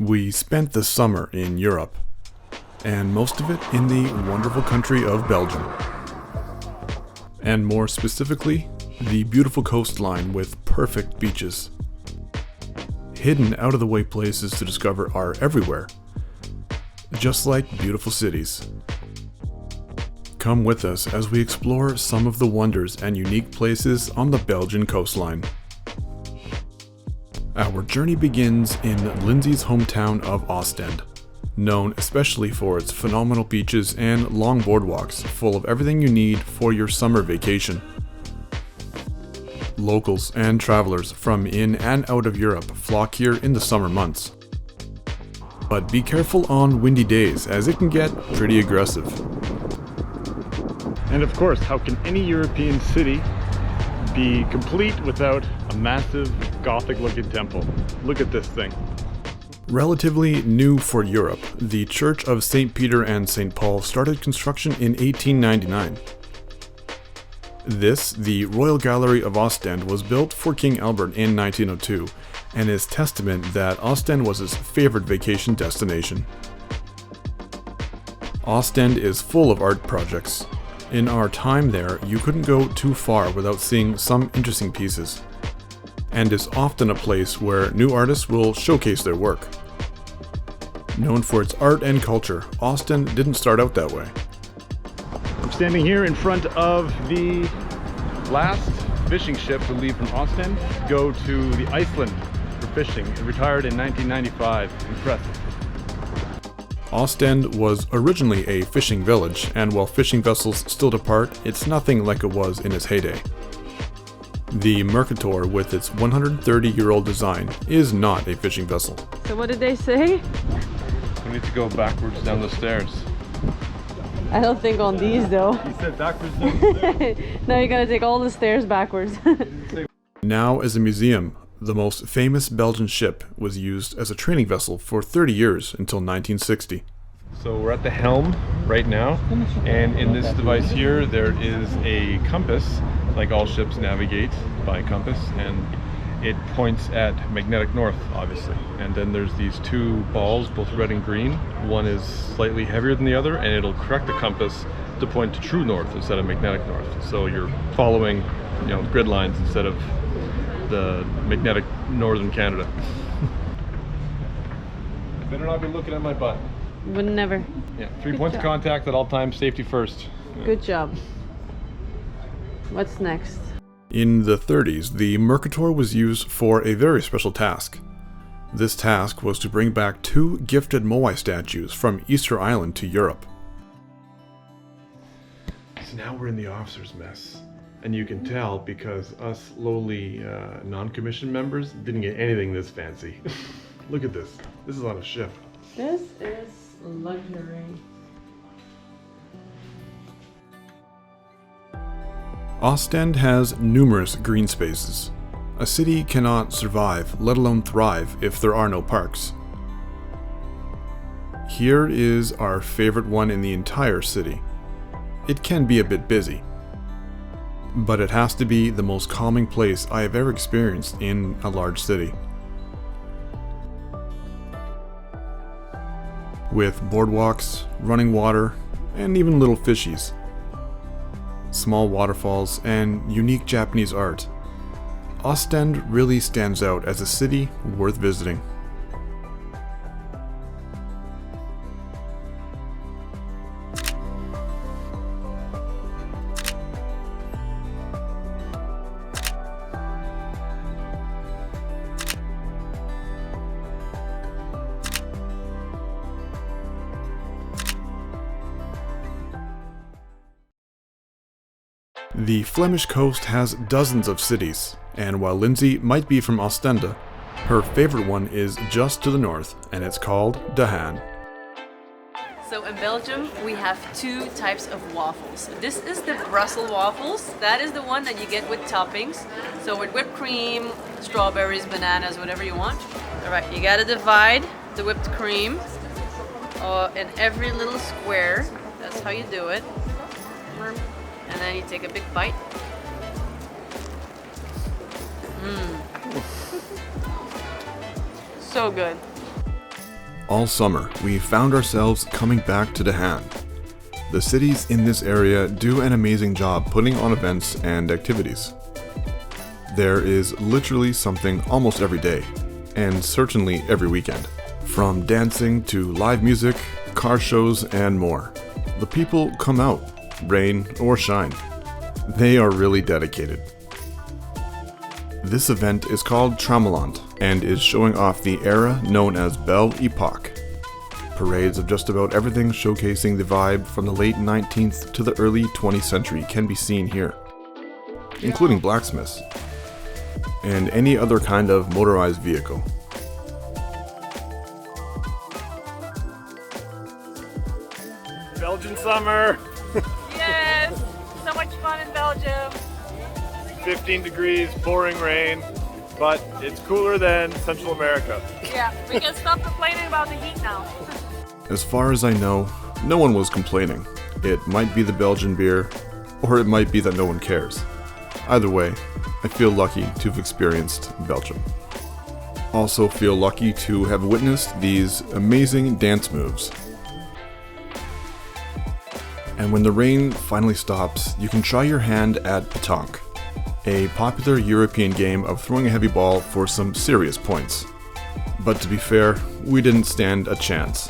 We spent the summer in Europe, and most of it in the wonderful country of Belgium. And more specifically, the beautiful coastline with perfect beaches. Hidden out-of-the-way places to discover are everywhere, just like beautiful cities. Come with us as we explore some of the wonders and unique places on the Belgian coastline. Our journey begins in Linsay's hometown of Ostend, known especially for its phenomenal beaches and long boardwalks full of everything you need for your summer vacation. Locals and travelers from in and out of Europe flock here in the summer months. But be careful on windy days, as it can get pretty aggressive. And of course, how can any European city be complete without a massive Gothic-looking temple? Look at this thing. Relatively new for Europe, the Church of St. Peter and St. Paul started construction in 1899. This, the Royal Gallery of Ostend, was built for King Albert in 1902 and is testament that Ostend was his favorite vacation destination. Ostend is full of art projects. In our time there, you couldn't go too far without seeing some interesting pieces, and is often a place where new artists will showcase their work. Known for its art and culture, Ostend didn't start out that way. I'm standing here in front of the last fishing ship to leave from Ostend to go to the Iceland for fishing. It retired in 1995. Impressive. Ostend was originally a fishing village, and while fishing vessels still depart, it's nothing like it was in its heyday. The Mercator, with its 130-year-old design, is not a fishing vessel. So what did they say? We need to go backwards down the stairs. I don't think on these though. He said backwards down the stairs. No, you're gonna take all the stairs backwards. Now as a museum, the most famous Belgian ship was used as a training vessel for 30 years until 1960. So we're at the helm right now, and in this device here there is a compass, like all ships navigate by compass, and it points at magnetic north, obviously. And then there's these two balls, both red and green. One is slightly heavier than the other, and it'll correct the compass to point to true north instead of magnetic north. So you're following, grid lines instead of the magnetic northern Canada. Better not be looking at my butt. Would never. Yeah, 3 points of contact at all times, safety first. Yeah. Good job. What's next? In the 30s, the Mercator was used for a very special task. This task was to bring back two gifted Moai statues from Easter Island to Europe. So now we're in the officer's mess. And you can tell because us lowly non-commissioned members didn't get anything this fancy. Look at this. This is on a ship. This is luxury. Ostend has numerous green spaces. A city cannot survive, let alone thrive, if there are no parks. Here is our favorite one in the entire city. It can be a bit busy, but it has to be the most calming place I have ever experienced in a large city. With boardwalks, running water, and even little fishies. Small waterfalls, and unique Japanese art. Ostend really stands out as a city worth visiting. The Flemish coast has dozens of cities, and while Linsay might be from Oostende, her favorite one is just to the north, and it's called the Haan. So in Belgium, we have two types of waffles. This is the Brussels waffles. That is the one that you get with toppings. So with whipped cream, strawberries, bananas, whatever you want. All right, you gotta divide the whipped cream in every little square. That's how you do it. And then you take a big bite. So good. All summer, we found ourselves coming back to the Haan. The cities in this area do an amazing job putting on events and activities. There is literally something almost every day, and certainly every weekend. From dancing to live music, car shows, and more. The people come out, rain or shine. They are really dedicated. This event is called Trammelant and is showing off the era known as Belle-epoque. Parades of just about everything showcasing the vibe from the late 19th to the early 20th century can be seen here, including blacksmiths and any other kind of motorized vehicle. Belgian summer! Yes! So much fun in Belgium! 15 degrees, pouring rain, but it's cooler than Central America. Yeah, we can stop complaining about the heat now. As far as I know, no one was complaining. It might be the Belgian beer, or it might be that no one cares. Either way, I feel lucky to have experienced Belgium. Also feel lucky to have witnessed these amazing dance moves. And when the rain finally stops, you can try your hand at pétanque, a popular European game of throwing a heavy ball for some serious points. But to be fair, we didn't stand a chance.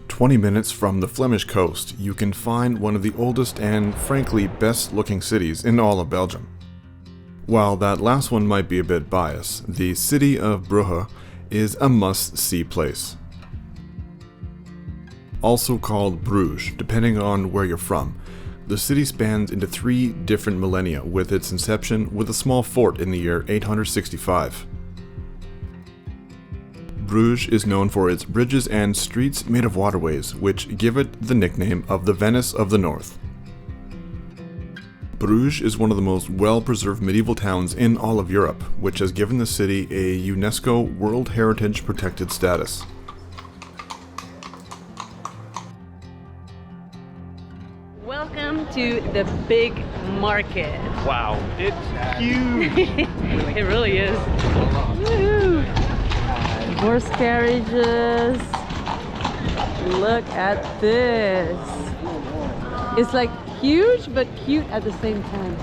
20 minutes from the Flemish coast, you can find one of the oldest and frankly best looking cities in all of Belgium. While that last one might be a bit biased, the city of Brugge is a must-see place. Also called Bruges, depending on where you're from, the city spans into 3 different millennia with its inception with a small fort in the year 865. Bruges is known for its bridges and streets made of waterways, which give it the nickname of the Venice of the North. Bruges is one of the most well-preserved medieval towns in all of Europe, which has given the city a UNESCO World Heritage Protected status. Welcome to the big market. Wow, it's huge! It really is. Woo-hoo. Horse carriages. Look at this. It's like huge but cute at the same time.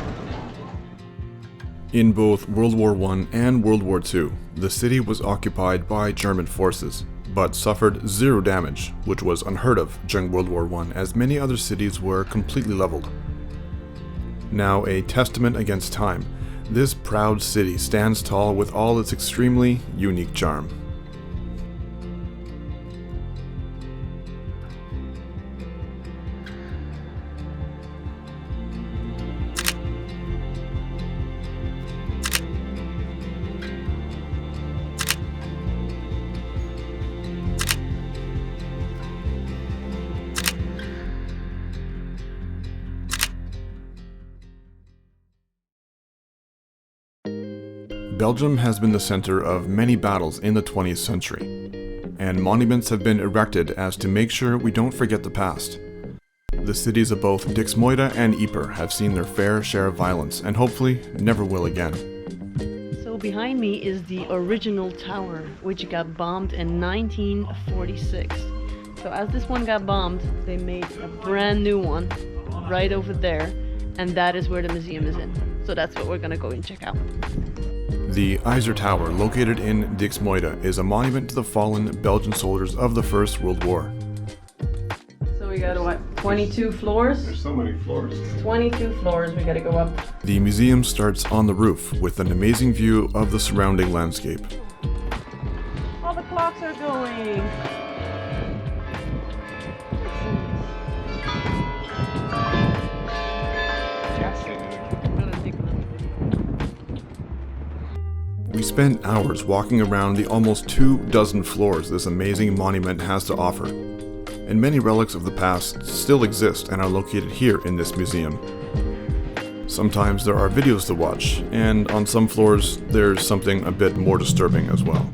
In both World War I and World War II, the city was occupied by German forces, but suffered 0 damage, which was unheard of during World War I, as many other cities were completely leveled. Now a testament against time, this proud city stands tall with all its extremely unique charm. Belgium has been the center of many battles in the 20th century, and monuments have been erected as to make sure we don't forget the past. The cities of both Diksmuide and Ypres have seen their fair share of violence, and hopefully never will again. So behind me is the original tower, which got bombed in 1946. So as this one got bombed, they made a brand new one right over there, and that is where the museum is in. So that's what we're gonna go and check out. The Iser Tower, located in Diksmuide, is a monument to the fallen Belgian soldiers of the First World War. So we got what, 22 floors? There's so many floors. 22 floors, we gotta go up. The museum starts on the roof with an amazing view of the surrounding landscape. All the clocks are going. We spent hours walking around the almost 24 floors this amazing monument has to offer, and many relics of the past still exist and are located here in this museum. Sometimes there are videos to watch, and on some floors there's something a bit more disturbing as well.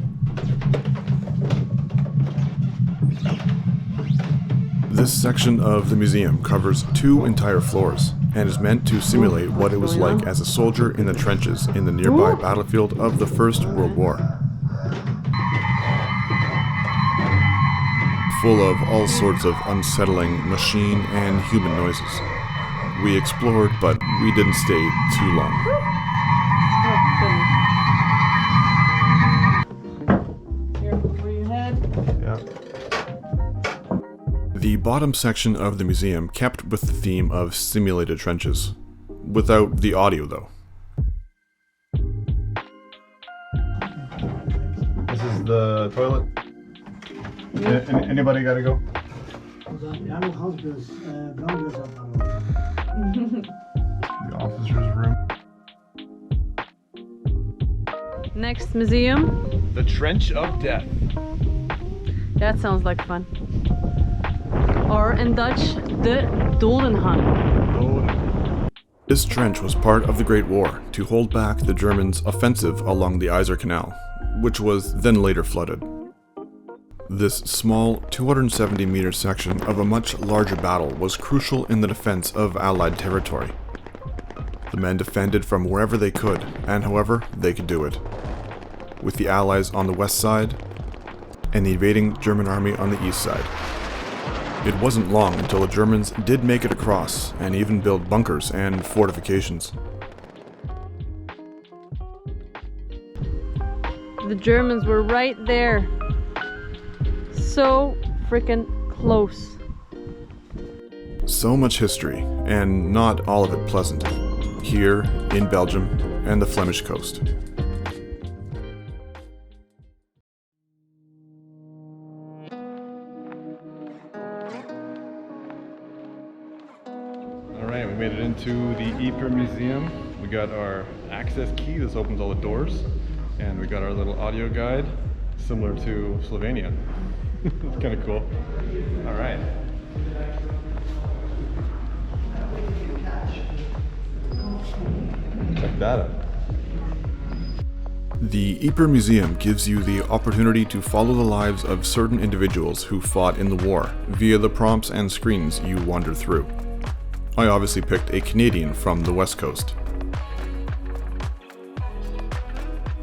This section of the museum covers 2 entire floors and is meant to simulate what it was like as a soldier in the trenches in the nearby battlefield of the First World War. Full of all sorts of unsettling machine and human noises. We explored, but we didn't stay too long. Careful for your head. Yeah. The bottom section of the museum kept with the theme of simulated trenches, without the audio though. This is the toilet. Anybody gotta go? The officer's room. Next museum. The Trench of Death. That sounds like fun. Or in Dutch, de Dodenhaan. This trench was part of the Great War to hold back the Germans' offensive along the Yser Canal, which was then later flooded. This small 270-meter section of a much larger battle was crucial in the defense of Allied territory. The men defended from wherever they could, and however they could do it, with the Allies on the west side and the invading German army on the east side. It wasn't long until the Germans did make it across and even build bunkers and fortifications. The Germans were right there. So freaking close. So much history, and not all of it pleasant, here in Belgium and the Flemish coast. Alright, we made it into the Ypres Museum. We got our access key, this opens all the doors. And we got our little audio guide, similar to Slovenia. It's kind of cool. Alright. Check that out. The Ypres Museum gives you the opportunity to follow the lives of certain individuals who fought in the war via the prompts and screens you wander through. I obviously picked a Canadian from the West Coast.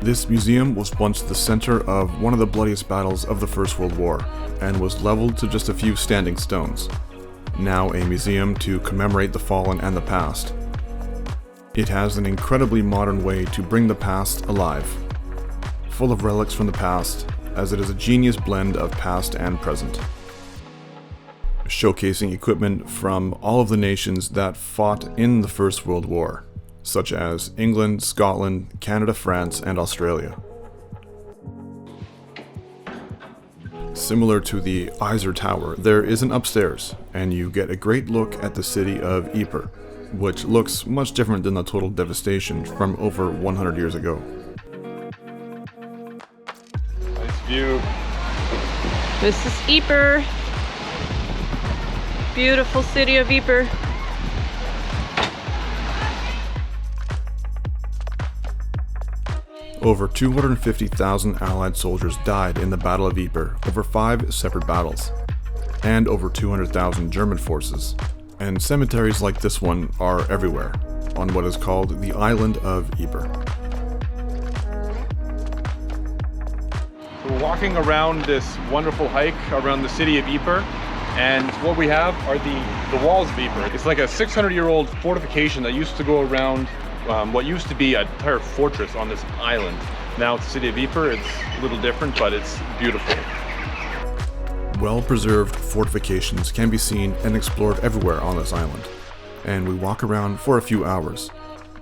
This museum was once the center of one of the bloodiest battles of the First World War and was leveled to just a few standing stones. Now a museum to commemorate the fallen and the past. It has an incredibly modern way to bring the past alive, full of relics from the past, as it is a genius blend of past and present. Showcasing equipment from all of the nations that fought in the First World War, such as England, Scotland, Canada, France, and Australia. Similar to the Yser Tower, there is an upstairs, and you get a great look at the city of Ypres, which looks much different than the total devastation from over 100 years ago. Nice view. This is Ypres. Beautiful city of Ypres. Over 250,000 Allied soldiers died in the Battle of Ypres over 5 separate battles, and over 200,000 German forces. And cemeteries like this one are everywhere, on what is called the island of Ypres. So we're walking around this wonderful hike around the city of Ypres, and what we have are the walls of Ypres. It's like a 600-year-old fortification that used to go around what used to be an entire fortress on this island. Now it's the city of Ypres. It's a little different, but it's beautiful. Well-preserved fortifications can be seen and explored everywhere on this island, and we walk around for a few hours,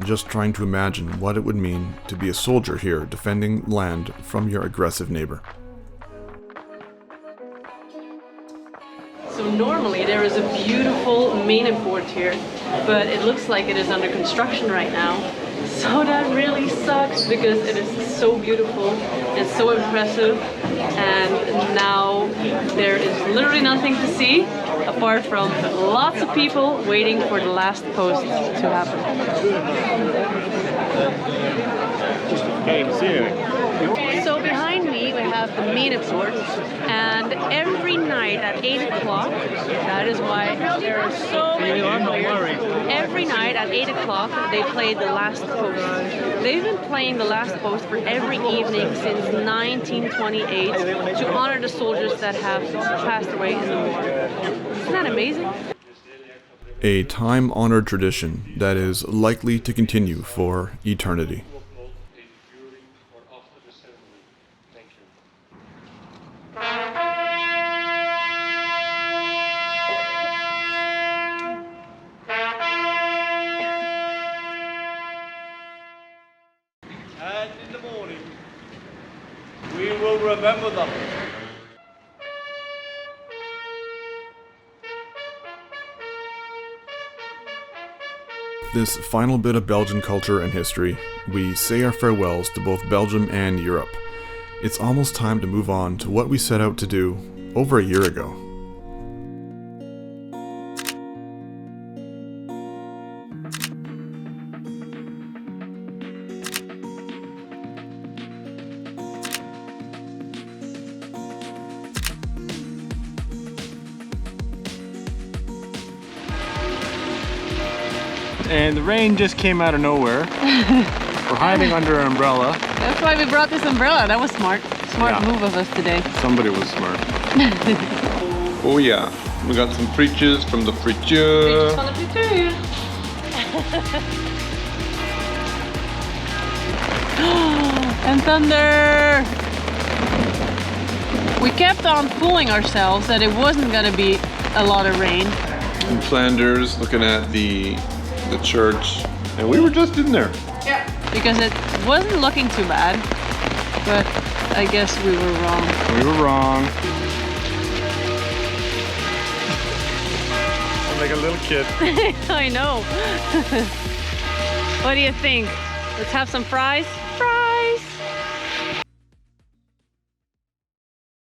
just trying to imagine what it would mean to be a soldier here defending land from your aggressive neighbor. So normally there is a beautiful main port here, but it looks like it is under construction right now. So that really sucks because it is so beautiful and so impressive, and now there is literally nothing to see. apart from lots of people waiting for the last post to happen. So behind me we have the Mercator, and every night at 8 o'clock, that is why there are so many people here. Every night at 8 o'clock they play the last post. They've been playing the last post for every evening since 1928 to honor the soldiers that have passed away in the war. Isn't that amazing? A time-honored tradition that is likely to continue for eternity. And in the morning, we will remember them. This final bit of Belgian culture and history, we say our farewells to both Belgium and Europe. It's almost time to move on to what we set out to do over a year ago. And the rain just came out of nowhere. We're hiding under an umbrella. That's why we brought this umbrella. That was smart. Smart move of us today. Somebody was smart. Oh yeah, we got some frietjes from the friture. Van de frituur. And thunder! We kept on fooling ourselves that it wasn't gonna be a lot of rain. In Flanders, looking at the church, and we were just in there. Yeah. Because it wasn't looking too bad, but I guess we were wrong. We were wrong. I'm like a little kid. I know. What do you think? Let's have some fries? Fries!